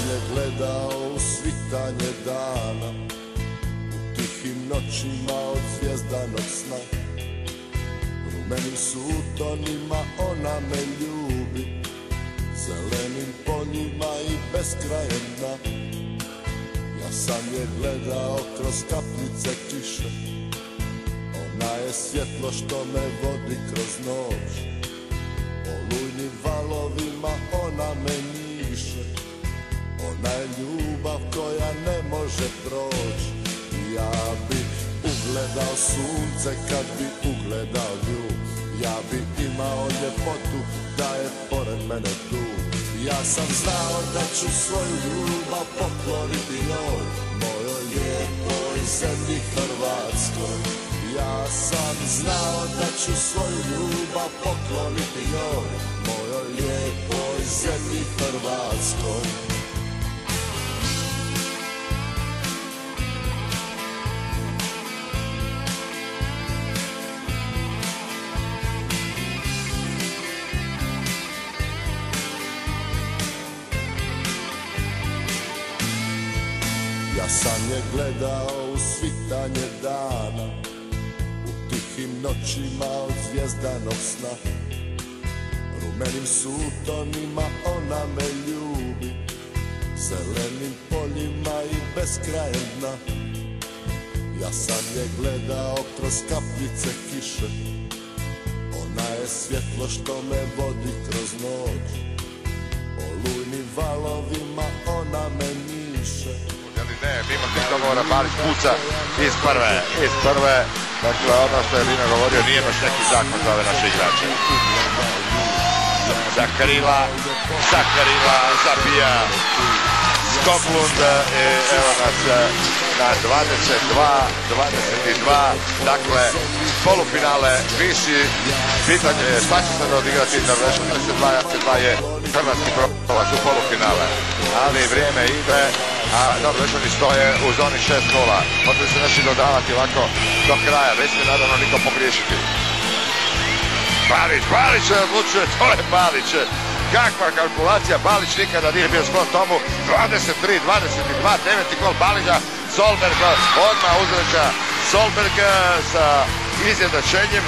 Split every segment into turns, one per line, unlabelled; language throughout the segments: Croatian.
je gledao u svitanje dana, u tihim noćima od zvjezdanog sna. Rumenim sutonima ona me ljubi, zelenim poljima i beskrajem dna. Ja sam je gledao kroz kapljice kiše, ona je svjetlo što me vodi kroz noć. Olujnim valovima ona me njiše, ona je ljubav koja ne može proći. Ja bi ugledao sunce kad bi ugledao nju, ja bi imao ljepotu da je pored mene tu. Ja sam znao da ću svoju ljubav pokloniti njoj, mojoj lijepoj zemlji Hrvatskoj. Ja sam znao da ću svoju ljubav pokloniti njoj, mojoj lijepoj zemlji Hrvatskoj. Ja sam je gledao u svitanje dana, u tihim noćima od zvjezdanog sna. Rumenim sutonima ona me ljubi, zelenim poljima i beskrajem dna. Ja sam je gledao kroz kapljice kiše, ona je svjetlo što me vodi kroz noć. Olujnim valovima ona me njiše.
Ne, mimo tih dogovora Balić puca iz prve, dakle ono što je Lino govorio nije baš neki zakon za ove naše igrače. Zakarila, zabija Skoglund, evo nas na 22, dakle polufinale visi, pitanje je šta će se odigrati Norveška 22 je hrvatski prolaz u polufinale, ali vrijeme ide, a Norvežani stoje u zoni 6-0, može se neći dodavati ovako do kraja, ne smije naravno niko pogriješiti. Balić odlučuje, to je Balić. Kakva kalkulacija, Balić nikada nije bio sklon tomu. 23-22, 9. gol Balića, Solberg odmah uzreća Solberg sa izjednačenjem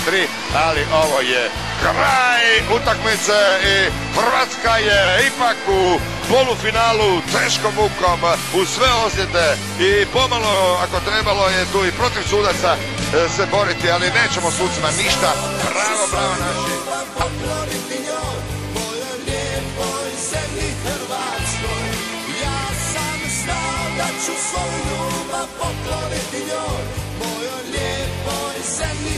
23-23, ali ovo je kraj utakmice i Hrvatska je ipak u polufinalu teškom mukom uz sve ozljede i pomalo ako trebalo je tu i protiv sudaca se boriti, ali nećemo sucima ništa. Bravo naši.
Da ću svoju ljubav pokloniti njoj, mojoj lijepoj zemlji